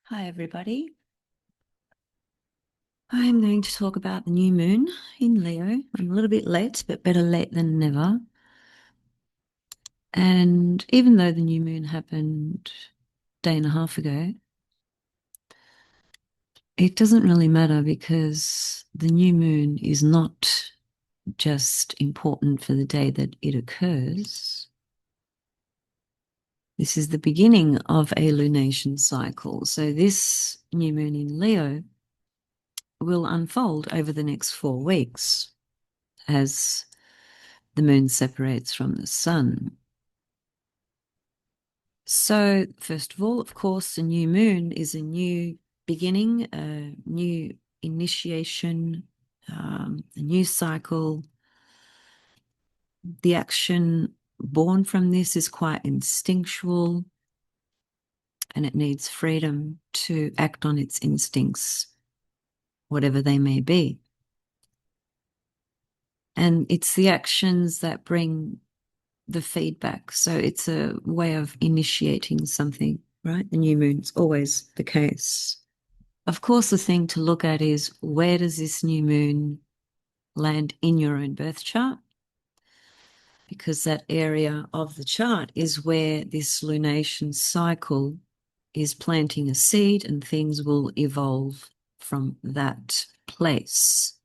Hi, everybody. I'm going to talk about the new moon in Leo. I'm a little bit late, but better late than never. And even though the new moon happened a day and a half ago, it doesn't really matter because the new moon is not just important for the day that it occurs. This is the beginning of a lunation cycle. So this new moon in Leo will unfold over the next 4 weeks as the moon separates from the sun. So, first of all, of course, a new moon is a new beginning, a new initiation, a new cycle. The action born from this is quite instinctual, and it needs freedom to act on its instincts, whatever they may be. And it's the actions that bring the feedback. So it's a way of initiating something, right? The new moon's always the case. Of course, the thing to look at is where does this new moon land in your own birth chart? Because that area of the chart is where this lunation cycle is planting a seed and things will evolve from that place.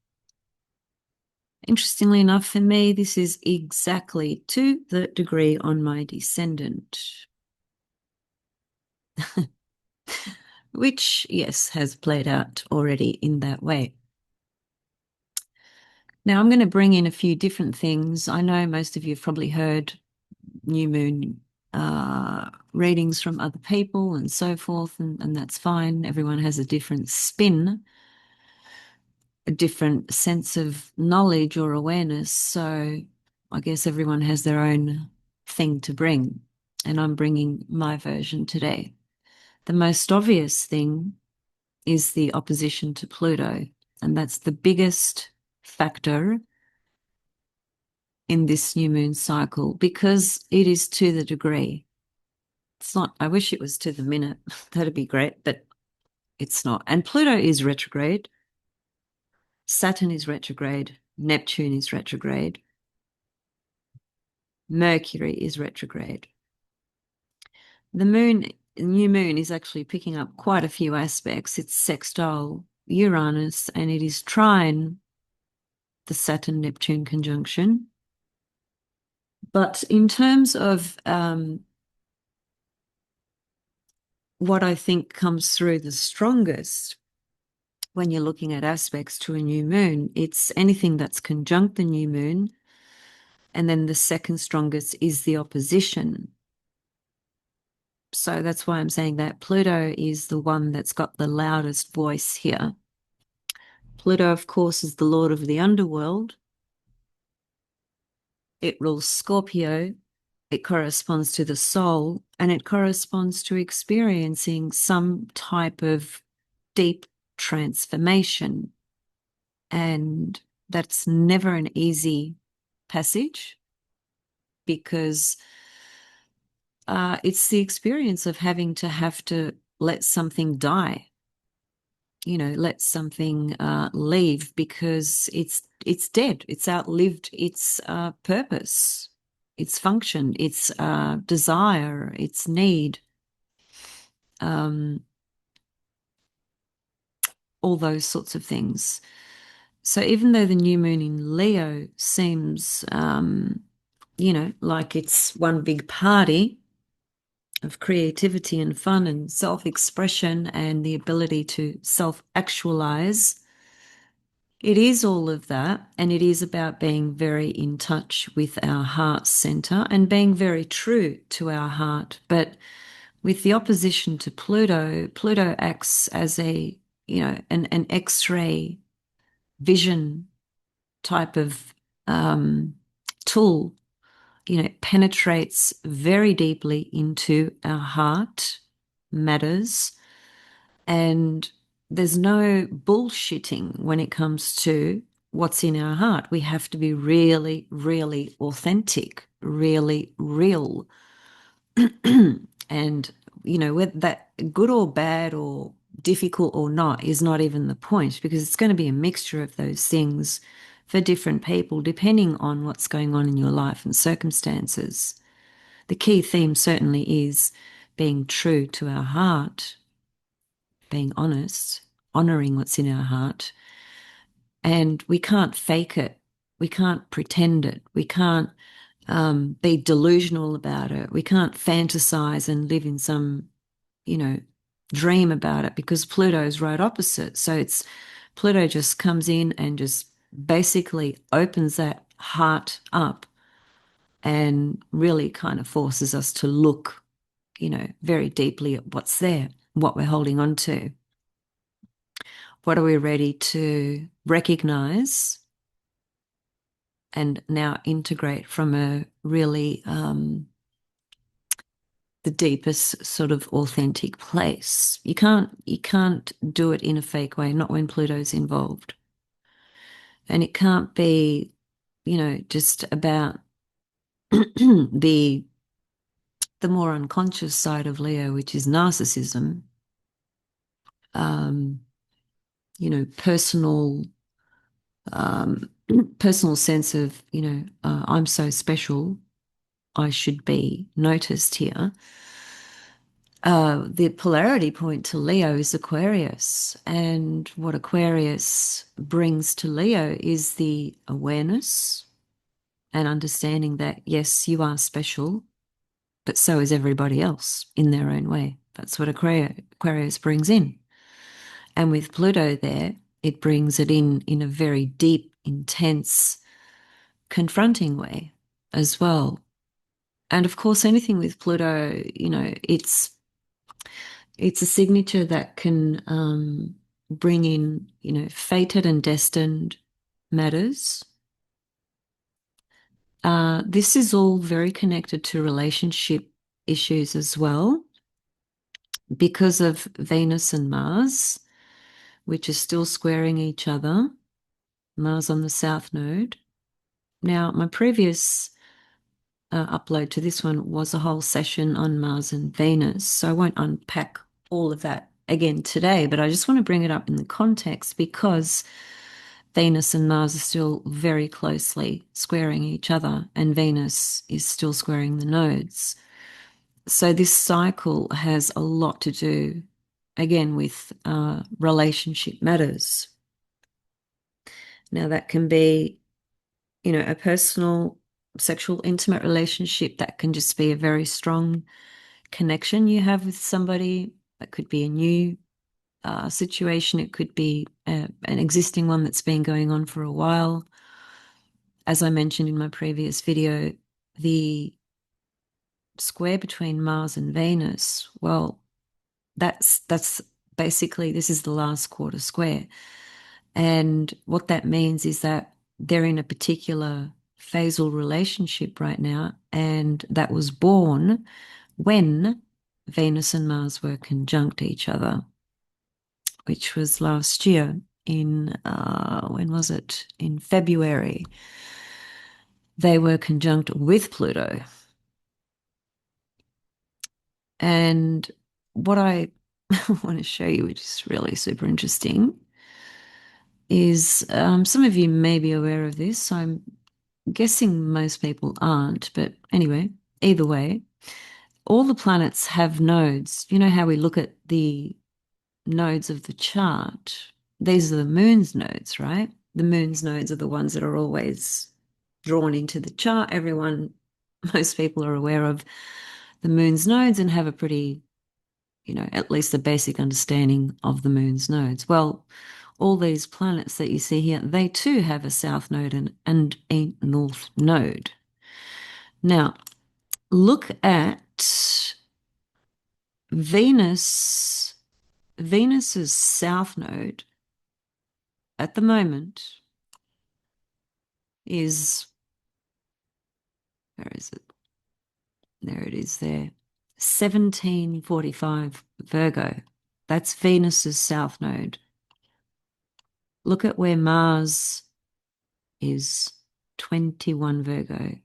Interestingly enough, for me, this is exactly to the degree on my descendant, which, yes, has played out already in that way. Now, I'm going to bring in a few different things. I know most of you have probably heard new moon readings from other people and so forth, and that's fine. Everyone has a different spin, a different sense of knowledge or awareness. So I guess everyone has their own thing to bring, and I'm bringing my version today. The most obvious thing is the opposition to Pluto, and that's the biggest factor in this new moon cycle because it is to the degree. It's not, I wish it was to the minute. That'd be great, but it's not. And Pluto is retrograde. Saturn is retrograde. Neptune is retrograde. Mercury is retrograde. The new moon is actually picking up quite a few aspects. It's sextile Uranus and it is trine the Saturn-Neptune conjunction. But in terms of what I think comes through the strongest when you're looking at aspects to a new moon, it's anything that's conjunct the new moon. And then the second strongest is the opposition. So that's why I'm saying that Pluto is the one that's got the loudest voice here. Pluto, of course, is the lord of the underworld. It rules Scorpio. It corresponds to the soul, and it corresponds to experiencing some type of deep transformation. And that's never an easy passage because it's the experience of having to have to let something die, let something leave because it's dead. It's outlived its purpose, its function, its desire, its need, um, all those sorts of things. So even though the new moon in Leo seems, like it's one big party of creativity and fun and self-expression and the ability to self-actualize, it is all of that. And it is about being very in touch with our heart center and being very true to our heart. But with the opposition to Pluto, Pluto acts as an X-ray vision type of tool. It penetrates very deeply into our heart matters, and there's no bullshitting when it comes to what's in our heart. We have to be really, really authentic, really real. And whether that good or bad or difficult or not is not even the point, because it's going to be a mixture of those things for different people, depending on what's going on in your life and circumstances. The key theme certainly is being true to our heart, being honest, honoring what's in our heart. And we can't fake it. We can't pretend it. We can't be delusional about it. We can't fantasize and live in some, dream about it, because Pluto is right opposite. So Pluto just comes in and just basically opens that heart up and really kind of forces us to look, very deeply at what's there, what we're holding on to. What are we ready to recognize and now integrate from a really the deepest sort of authentic place? You can't do it in a fake way, not when Pluto's involved. And it can't be, just about the more unconscious side of Leo, which is narcissism, um, personal personal sense of, I'm so special, I should be noticed here. The polarity point to Leo is Aquarius. And what Aquarius brings to Leo is the awareness and understanding that, yes, you are special, but so is everybody else in their own way. That's what Aquarius brings in. And with Pluto there, it brings it in a very deep, intense, confronting way as well. And of course, anything with Pluto, it's a signature that can bring in, fated and destined matters. This is all very connected to relationship issues as well, because of Venus and Mars, which are still squaring each other. Mars on the South Node. Now, my previous upload to this one was a whole session on Mars and Venus, so I won't unpack all of that again today, but I just want to bring it up in the context because Venus and Mars are still very closely squaring each other, and Venus is still squaring the nodes. So this cycle has a lot to do, again, with relationship matters. Now, that can be, a personal, sexual, intimate relationship. That can just be a very strong connection you have with somebody. That could be a new situation. It could be an existing one that's been going on for a while. As I mentioned in my previous video, the square between Mars and Venus, well, that's basically, this is the last quarter square. And what that means is that they're in a particular phasal relationship right now, and that was born when Venus and Mars were conjunct each other, which was last year in, when was it? In February. They were conjunct with Pluto. And what I want to show you, which is really super interesting, is some of you may be aware of this. I'm guessing most people aren't, but anyway, either way, all the planets have nodes. You know how we look at the nodes of the chart? These are the moon's nodes, right? The moon's nodes are the ones that are always drawn into the chart. Most people are aware of the moon's nodes and have a pretty, at least a basic understanding of the moon's nodes. Well, all these planets that you see here, they too have a south node and a north node. Now, look at Venus. Venus's south node at the moment is, where is it? There it is there. 1745 Virgo. That's Venus's south node. Look at where Mars is, 21 Virgo.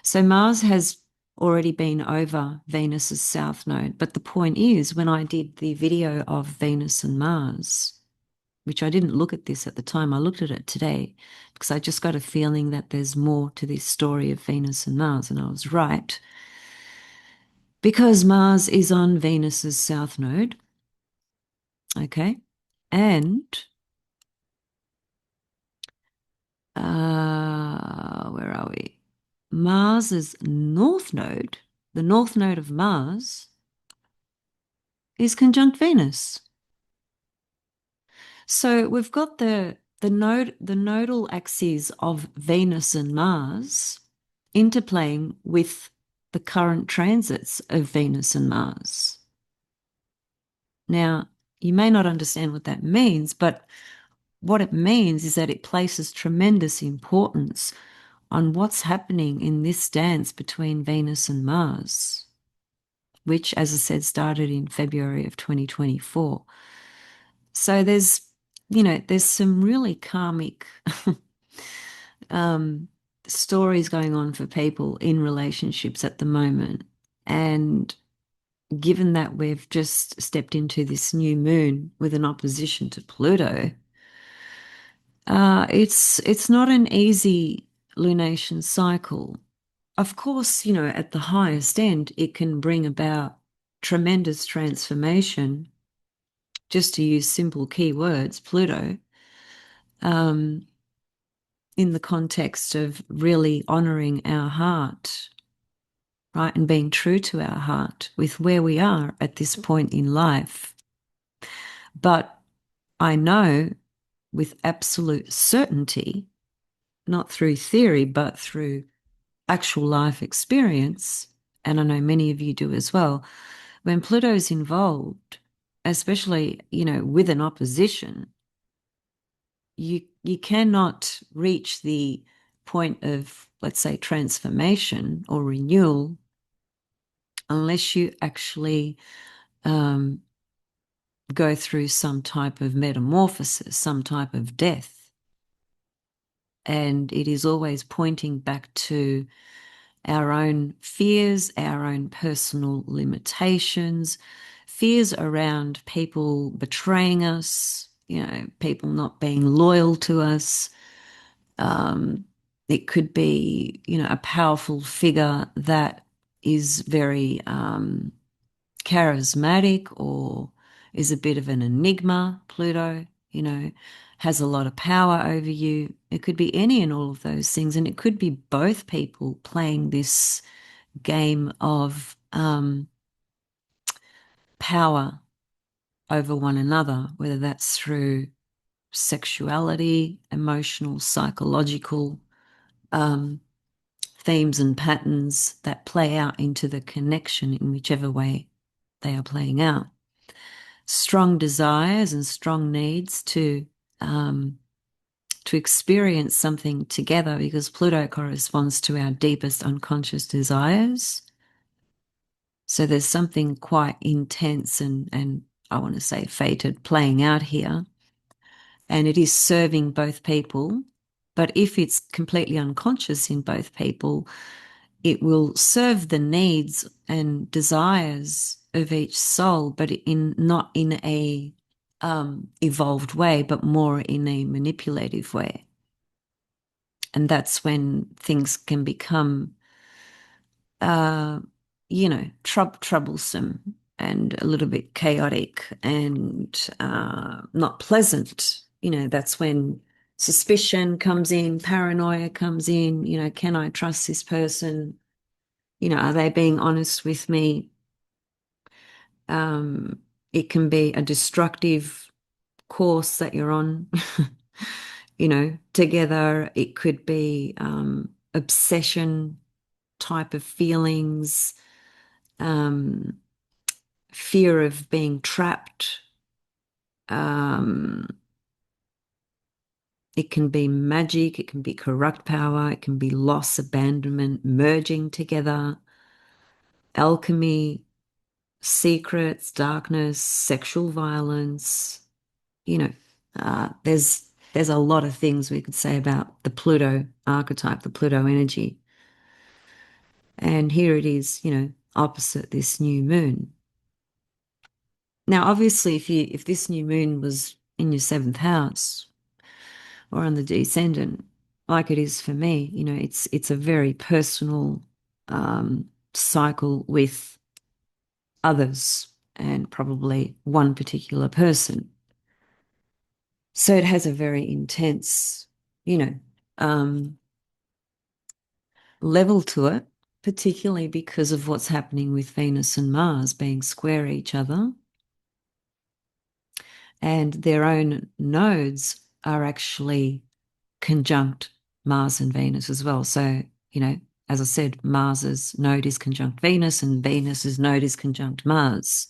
So Mars has already been over Venus's south node. But the point is, when I did the video of Venus and Mars, which I didn't look at this at the time, I looked at it today because I just got a feeling that there's more to this story of Venus and Mars, and I was right. Because Mars is on Venus's south node, okay, and where are we? Mars's north node, the north node of Mars, is conjunct Venus. So we've got the nodal axes of Venus and Mars interplaying with the current transits of Venus and Mars. Now, you may not understand what that means, but what it means is that it places tremendous importance on what's happening in this dance between Venus and Mars, which, as I said, started in February of 2024. So there's some really karmic stories going on for people in relationships at the moment. And given that we've just stepped into this new moon with an opposition to Pluto, it's not an easy lunation cycle. Of course, at the highest end, it can bring about tremendous transformation, just to use simple keywords, Pluto, um, in the context of really honoring our heart, right, and being true to our heart with where we are at this point in life. But I know with absolute certainty, not through theory, but through actual life experience, and I know many of you do as well, when Pluto's involved, especially, with an opposition, you cannot reach the point of, let's say, transformation or renewal unless you actually go through some type of metamorphosis, some type of death. And it is always pointing back to our own fears, our own personal limitations, fears around people betraying us, people not being loyal to us. It could be, a powerful figure that is very charismatic or is a bit of an enigma. Pluto, has a lot of power over you. It could be any and all of those things. And it could be both people playing this game of power over one another, whether that's through sexuality, emotional, psychological themes and patterns that play out into the connection in whichever way they are playing out. Strong desires and strong needs to experience something together, because Pluto corresponds to our deepest unconscious desires. So there's something quite intense and I want to say fated playing out here. And it is serving both people. But if it's completely unconscious in both people, it will serve the needs and desires of each soul, but not in a evolved way, but more in a manipulative way. And that's when things can become, troublesome and a little bit chaotic and not pleasant. That's when suspicion comes in, paranoia comes in. Can I trust this person? Are they being honest with me? It can be a destructive course that you're on, together. It could be obsession type of feelings, fear of being trapped. It can be magic, it can be corrupt power, it can be loss, abandonment, merging together, alchemy, secrets, darkness, sexual violence. There's a lot of things we could say about the Pluto archetype, the Pluto energy. And here it is, opposite this new moon. Now, obviously, if this new moon was in your seventh house or on the descendant, like it is for me, it's a very personal cycle with others and probably one particular person. So it has a very intense, you know, um, level to it, particularly because of what's happening with Venus and Mars being square each other. And their own nodes are actually conjunct Mars and Venus as well. So, as I said, Mars's node is conjunct Venus and Venus's node is conjunct Mars.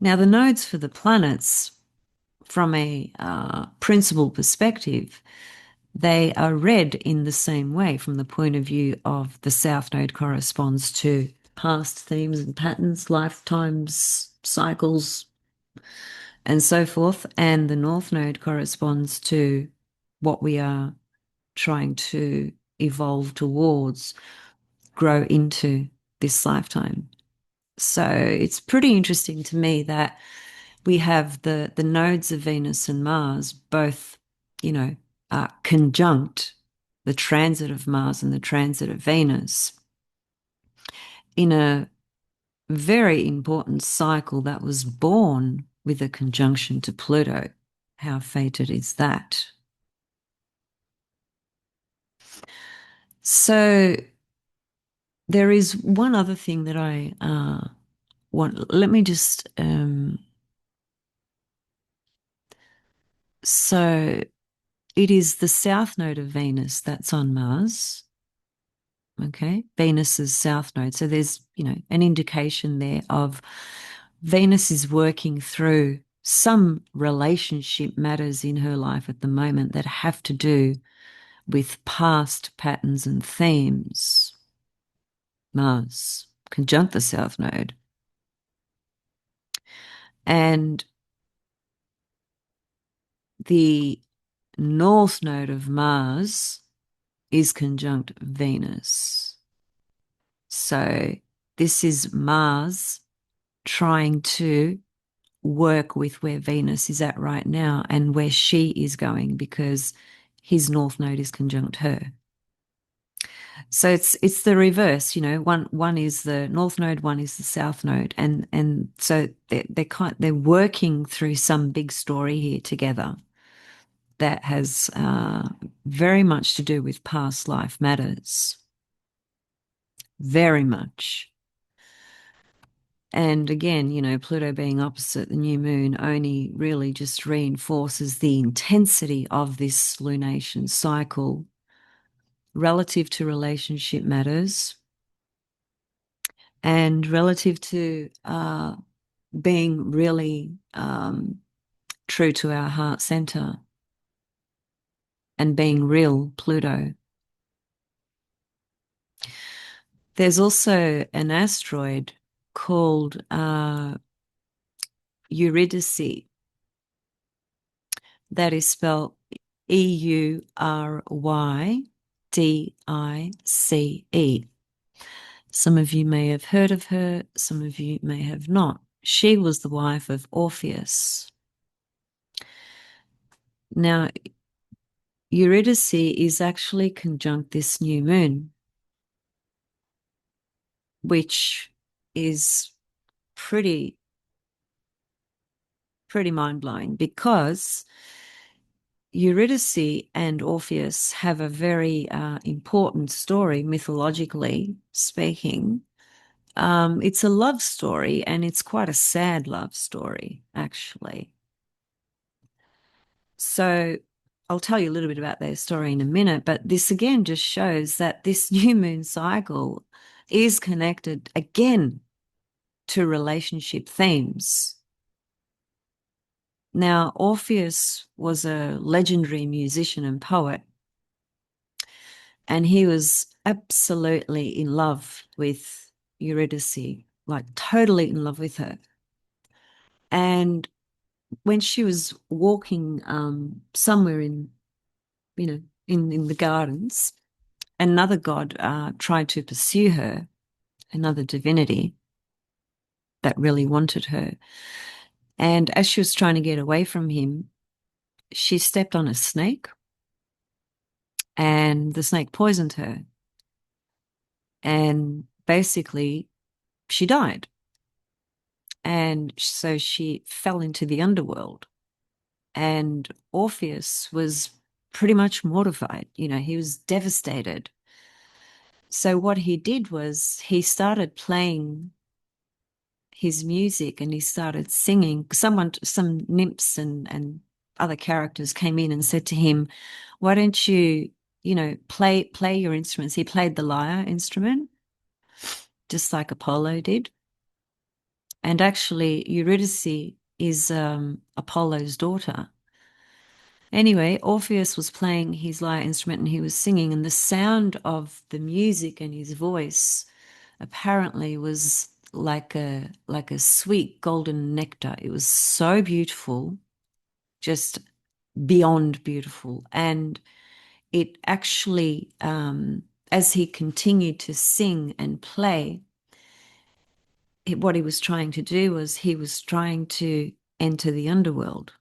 Now, the nodes for the planets, from a principal perspective, they are read in the same way from the point of view of the South Node corresponds to past themes and patterns, lifetimes, cycles, and so forth. And the North Node corresponds to what we are trying to evolve towards, grow into this lifetime. So it's pretty interesting to me that we have the nodes of Venus and Mars both, conjunct the transit of Mars and the transit of Venus in a very important cycle that was born with a conjunction to Pluto. How fated is that? So there is one other thing that I want. Let me just. So it is the south node of Venus that's on Mars. Okay, Venus's south node. So there's, an indication there of Venus is working through some relationship matters in her life at the moment that have to do with past patterns and themes. Mars, conjunct the south node. And the north node of Mars is conjunct Venus. So this is Mars trying to work with where Venus is at right now and where she is going, because his north node is conjunct her. So it's the reverse, one is the north node, one is the south node, and so they're working through some big story here together that has very much to do with past life matters, very much. And again, Pluto being opposite the new moon only really just reinforces the intensity of this lunation cycle relative to relationship matters and relative to being really true to our heart center and being real Pluto. There's also an asteroid called Eurydice that is spelled Eurydice. Some of you may have heard of her, some of you may have not. She was the wife of Orpheus. Now, Eurydice is actually conjunct this new moon, which is pretty mind-blowing, because Eurydice and Orpheus have a very important story, mythologically speaking. It's a love story, and it's quite a sad love story, actually. So I'll tell you a little bit about their story in a minute, but this again just shows that this new moon cycle is connected again to relationship themes. Now, Orpheus was a legendary musician and poet, and he was absolutely in love with Eurydice, like totally in love with her. And when she was walking somewhere in the gardens, another god tried to pursue her, another divinity that really wanted her. And as she was trying to get away from him, she stepped on a snake, and the snake poisoned her. And basically, she died. And so she fell into the underworld. And Orpheus was pretty much mortified. He was devastated. So what he did was he started playing his music and he started singing. Some nymphs and other characters came in and said to him, why don't you, play your instruments? He played the lyre instrument, just like Apollo did. And actually, Eurydice is Apollo's daughter. Anyway, Orpheus was playing his lyre instrument and he was singing, and the sound of the music and his voice apparently was like a sweet golden nectar. It was so beautiful, just beyond beautiful. And it actually, as he continued to sing and play, what he was trying to do was he was trying to enter the underworld,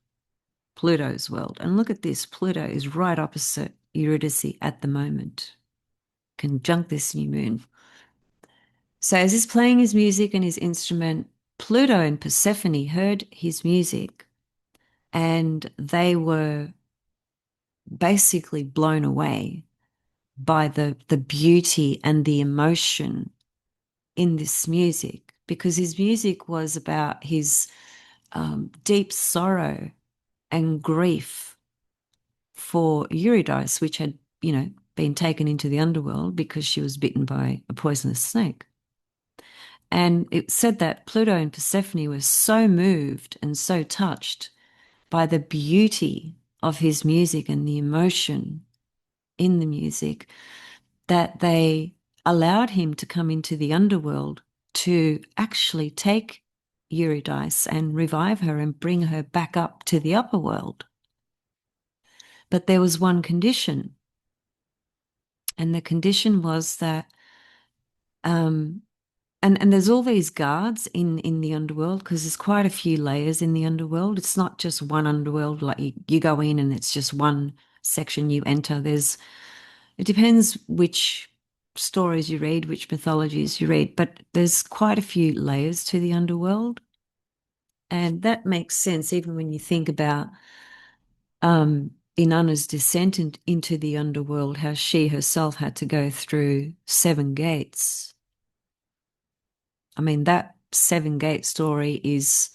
Pluto's world. And look at this, Pluto is right opposite Eurydice at the moment, conjunct this new moon. So as he's playing his music and his instrument, Pluto and Persephone heard his music and they were basically blown away by the beauty and the emotion in this music, because his music was about his deep sorrow and grief for Eurydice, which had, been taken into the underworld because she was bitten by a poisonous snake. And it said that Pluto and Persephone were so moved and so touched by the beauty of his music and the emotion in the music that they allowed him to come into the underworld to actually take Eurydice and revive her and bring her back up to the upper world. But there was one condition, and the condition was that and there's all these guards in the underworld, because there's quite a few layers in the underworld. It's not just one underworld, like you go in and it's just one section you enter. It depends which stories you read, which mythologies you read, but there's quite a few layers to the underworld. And that makes sense even when you think about Inanna's descent into the underworld, how she herself had to go through 7 gates. I mean, that 7 gate story is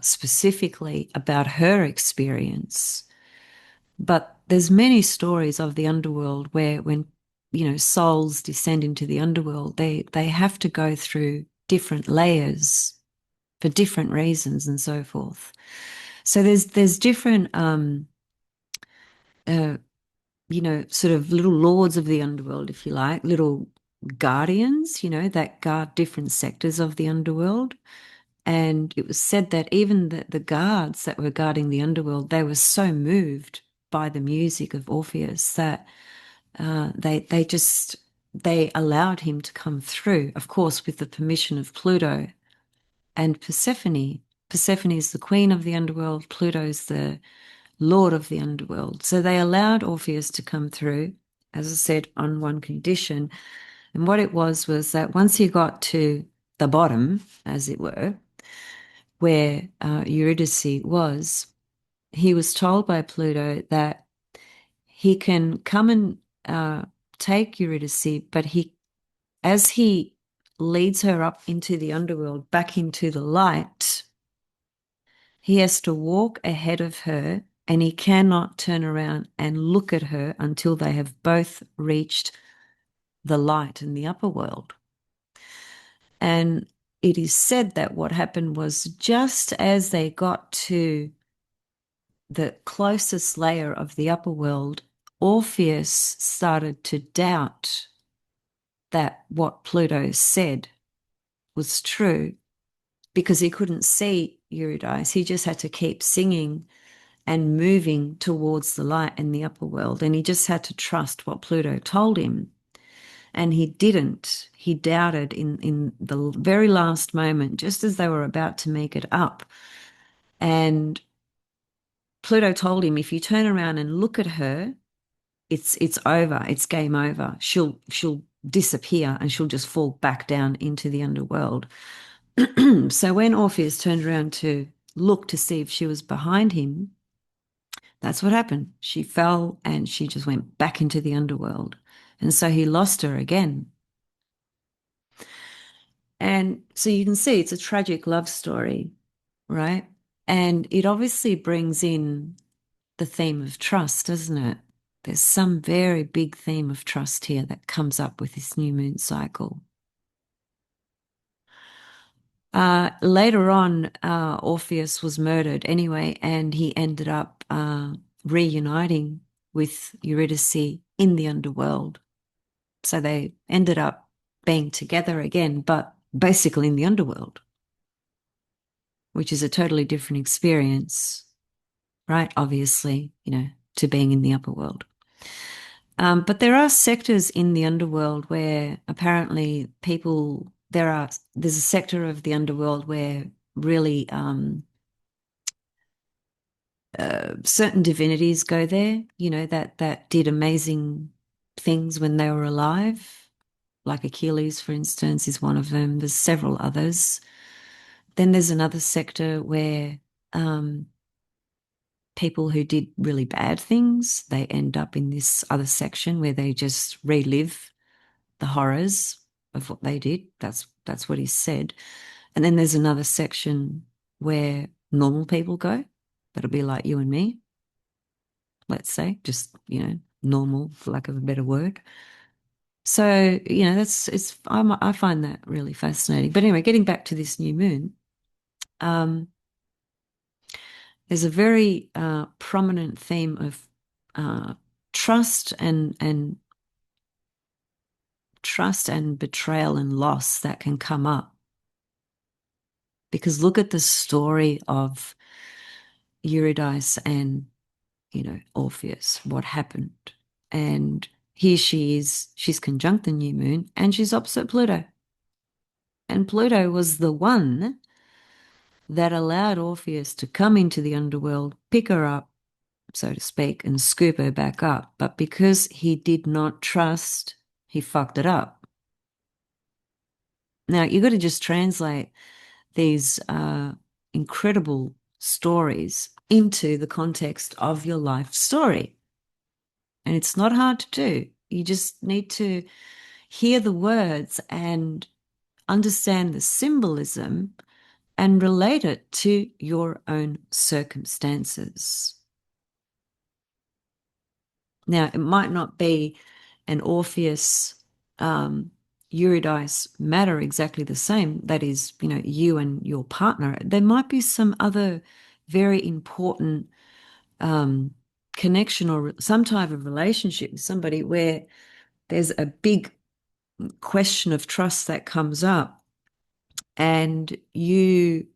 specifically about her experience. But there's many stories of the underworld where when, souls descend into the underworld, they have to go through different layers for different reasons and so forth. So there's different, sort of little lords of the underworld, if you like, little guardians, that guard different sectors of the underworld. And it was said that even the guards that were guarding the underworld, they were so moved by the music of Orpheus that they allowed him to come through, of course, with the permission of Pluto and Persephone. Persephone is the queen of the underworld. Pluto's the lord of the underworld. So they allowed Orpheus to come through, as I said, on one condition. And what it was that once he got to the bottom, as it were, where Eurydice was, he was told by Pluto that he can come and take Eurydice, but as he leads her up into the underworld, back into the light, he has to walk ahead of her and he cannot turn around and look at her until they have both reached the light in the upper world. And it is said that what happened was just as they got to the closest layer of the upper world, Orpheus started to doubt that what Pluto said was true, because he couldn't see Eurydice. He just had to keep singing and moving towards the light and the upper world. And he just had to trust what Pluto told him. And he didn't. He doubted in the very last moment, just as they were about to make it up. And Pluto told him, if you turn around and look at her, it's over. It's game over. She'll disappear and she'll just fall back down into the underworld. So when Orpheus turned around to look to see if she was behind him, that's what happened. She fell and she just went back into the underworld. And so he lost her again. And so you can see it's a tragic love story, right? And it obviously brings in the theme of trust, doesn't it? There's some very big theme of trust here that comes up with this new moon cycle. Later on, Orpheus was murdered anyway, and he ended up reuniting with Eurydice in the underworld. So they ended up being together again, but basically in the underworld, which is a totally different experience, right? Obviously, to being in the upper world. But there are sectors in the underworld where apparently there's a sector of the underworld where really certain divinities go there, that did amazing things when they were alive. Like Achilles, for instance, is one of them. There's several others. Then there's another sector where people who did really bad things, they end up in this other section where they just relive the horrors of what they did. That's what he said. And then there's another section where normal people go. That'll be like you and me, let's say, just, normal, for lack of a better word. So, I find that really fascinating. But anyway, getting back to this new moon, there's a very prominent theme of trust and trust and betrayal and loss that can come up. Because look at the story of Eurydice and, Orpheus, what happened. And here she's conjunct the new moon and she's opposite Pluto. And Pluto was the one that allowed Orpheus to come into the underworld, pick her up, so to speak, and scoop her back up. But because he did not trust, he fucked it up. Now, you've got to just translate these incredible stories into the context of your life story. And it's not hard to do. You just need to hear the words and understand the symbolism and relate it to your own circumstances. Now, it might not be an Orpheus Eurydice matter exactly the same. That is, you and your partner. There might be some other very important connection or some type of relationship with somebody where there's a big question of trust that comes up and you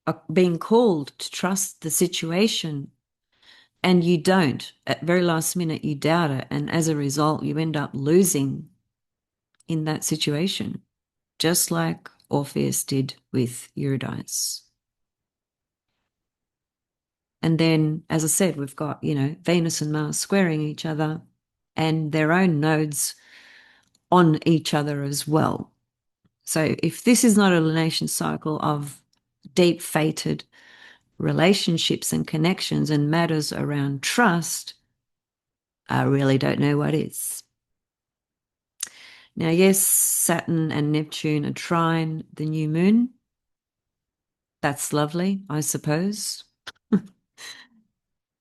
are being called to trust the situation and you don't. At very last minute, you doubt it. And as a result, you end up losing in that situation, just like Orpheus did with Eurydice. And then, as I said, we've got, Venus and Mars squaring each other and their own nodes on each other as well. So if this is not a lunation cycle of deep fated relationships and connections and matters around trust, I really don't know what is. Now, yes, Saturn and Neptune are trine the new moon. That's lovely, I suppose.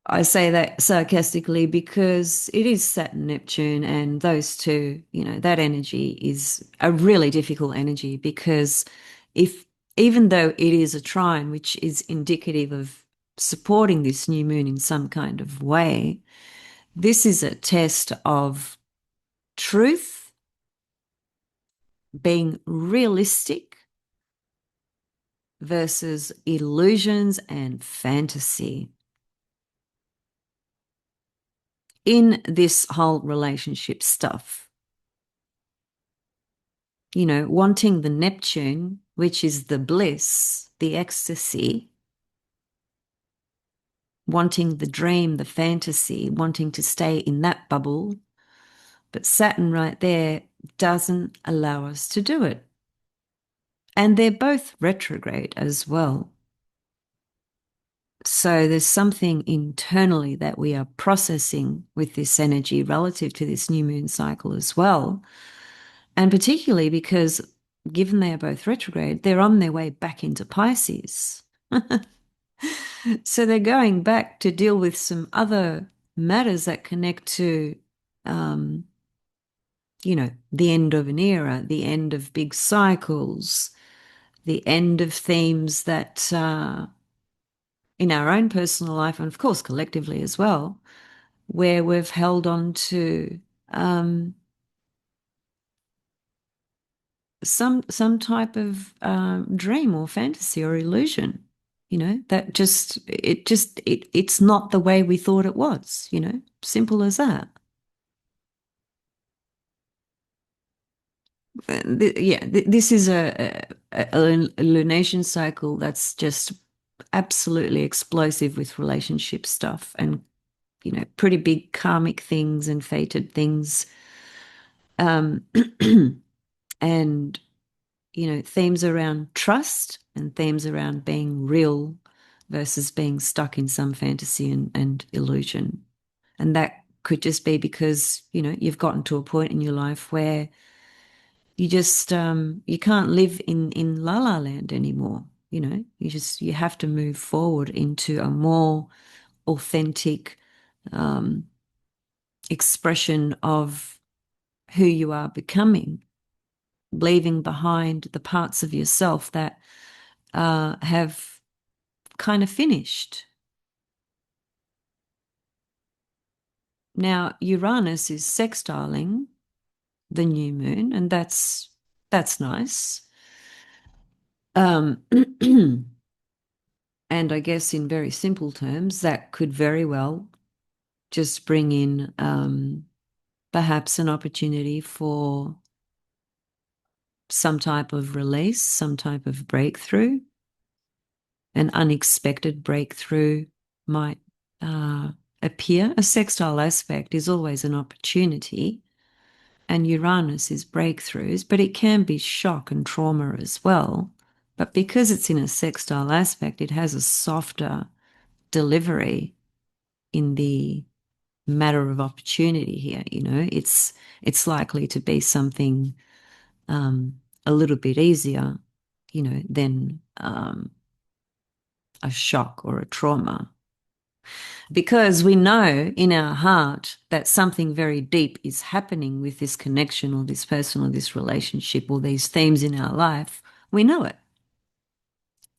I say that sarcastically because it is Saturn, Neptune, and those two, that energy is a really difficult energy because even though it is a trine, which is indicative of supporting this new moon in some kind of way, this is a test of truth, being realistic versus illusions and fantasy. in this whole relationship stuff. You know, wanting the Neptune, which is the bliss, the ecstasy, wanting the dream, the fantasy, wanting to stay in that bubble. But Saturn right there doesn't allow us to do it. And they're both retrograde as well. So there's something internally that we are processing with this energy relative to this new moon cycle as well. And particularly because, given they are both retrograde, they're on their way back into Pisces. So they're going back to deal with some other matters that connect to, you know, the end of an era, the end of big cycles, the end of themes that in our own personal life, and of course collectively as well, where we've held on to some type of dream or fantasy or illusion, you know, that it's not the way we thought it was, you know, simple as that. This is a lunation cycle that's just absolutely explosive with relationship stuff and, you know, pretty big karmic things and fated things. Um, and, you know, themes around trust and themes around being real versus being stuck in some fantasy and illusion. And that could just be because, you know, you've gotten to a point in your life where you just you can't live in la la land anymore. You know, you have to move forward into a more authentic expression of who you are becoming, leaving behind the parts of yourself that have kind of finished. Now, Uranus is sextiling the new moon, and that's nice. Um, and I guess in very simple terms, that could very well just bring in perhaps an opportunity for some type of release, some type of breakthrough. An unexpected breakthrough might appear. A sextile aspect is always an opportunity, and Uranus is breakthroughs, but it can be shock and trauma as well. But because it's in a sextile aspect, it has a softer delivery in the matter of opportunity here. You know, it's likely to be something a little bit easier, you know, than a shock or a trauma. Because we know in our heart that something very deep is happening with this connection or this person or this relationship or these themes in our life. We know it.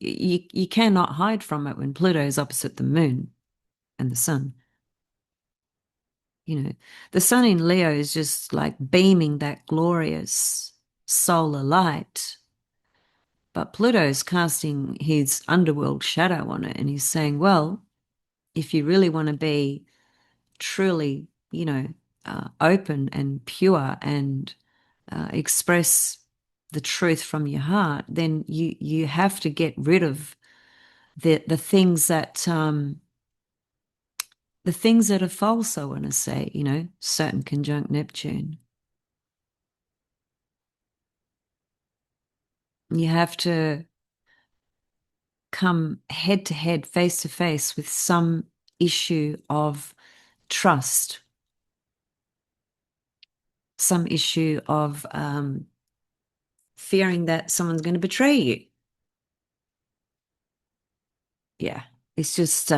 You cannot hide from it when Pluto is opposite the moon and the sun. You know, the sun in Leo is just like beaming that glorious solar light. But Pluto is casting his underworld shadow on it and he's saying, well, if you really want to be truly, you know, open and pure and express the truth from your heart, then you have to get rid of the things that are false, I want to say, you know, Saturn conjunct Neptune. You have to come head to head, face to face with some issue of trust, some issue of fearing that someone's going to betray you. Yeah, it's just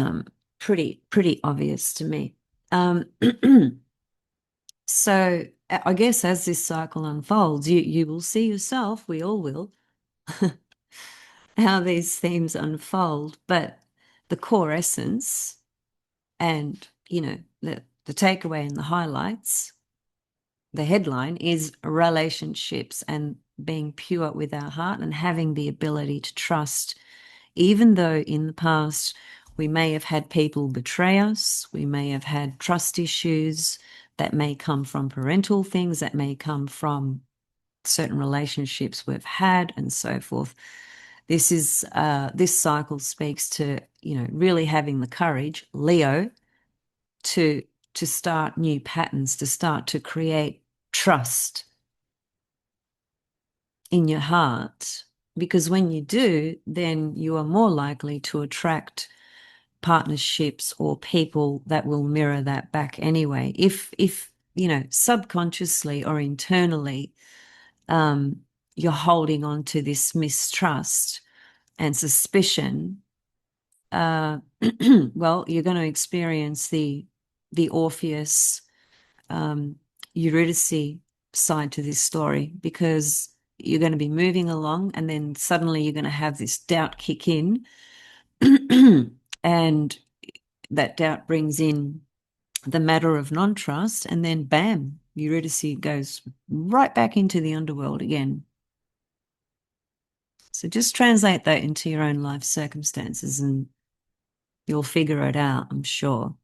pretty obvious to me. So I guess as this cycle unfolds, you will see yourself, we all will, how these themes unfold. But the core essence and, you know, the takeaway and the highlights, the headline is relationships and being pure with our heart and having the ability to trust, even though in the past We may have had people betray us. We may have had trust issues that may come from parental things, that may come from certain relationships we've had, and so forth. This cycle speaks to, really having the courage, Leo, to start new patterns, to start to create trust in your heart. Because when you do, then you are more likely to attract partnerships or people that will mirror that back anyway. If subconsciously or internally, you're holding on to this mistrust and suspicion, well, you're going to experience the Orpheus, Eurydice side to this story, because you're going to be moving along and then suddenly you're going to have this doubt kick in. And that doubt brings in the matter of non-trust, and then bam, Eurydice goes right back into the underworld again. So just translate that into your own life circumstances and you'll figure it out, I'm sure.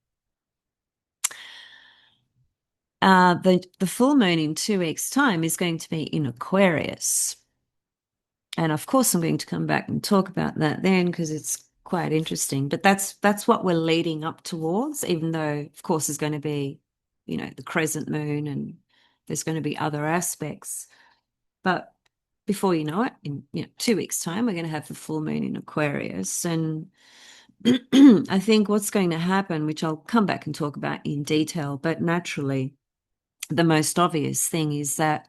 The full moon in 2 weeks' time is going to be in Aquarius. And of course, I'm going to come back and talk about that then, because it's quite interesting. But that's what we're leading up towards, even though, of course, there's going to be, the crescent moon and there's going to be other aspects. But before you know it, in 2 weeks' time, we're going to have the full moon in Aquarius. And I think what's going to happen, which I'll come back and talk about in detail, but naturally, the most obvious thing is that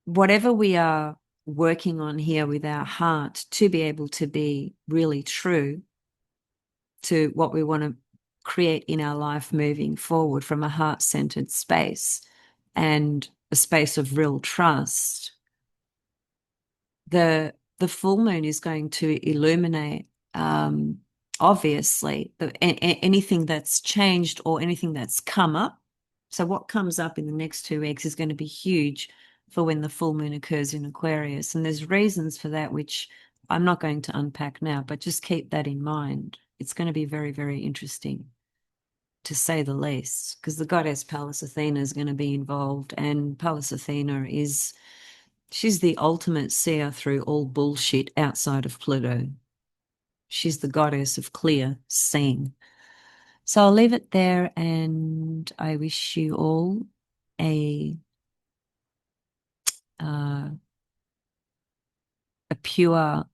whatever we are working on here with our heart to be able to be really true to what we want to create in our life moving forward from a heart-centered space and a space of real trust, the full moon is going to illuminate, obviously, anything that's changed or anything that's come up. So what comes up in the next 2 weeks is going to be huge for when the full moon occurs in Aquarius. And there's reasons for that, which I'm not going to unpack now, but just keep that in mind. It's going to be very, very interesting, to say the least, because the goddess Pallas Athena is going to be involved. And Pallas Athena she's the ultimate seer through all bullshit outside of Pluto. She's the goddess of clear seeing. So I'll leave it there, and I wish you all a pure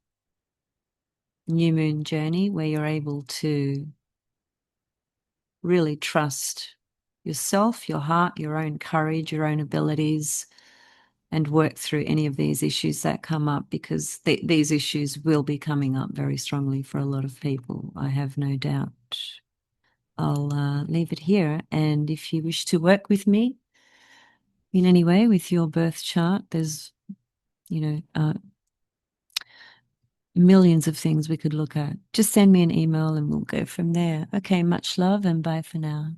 new moon journey where you're able to really trust yourself, your heart, your own courage, your own abilities, and work through any of these issues that come up, because these issues will be coming up very strongly for a lot of people, I have no doubt. I'll leave it here, and if you wish to work with me in any way with your birth chart, there's millions of things we could look at. Just send me an email and we'll go from there. Okay, much love and bye for now.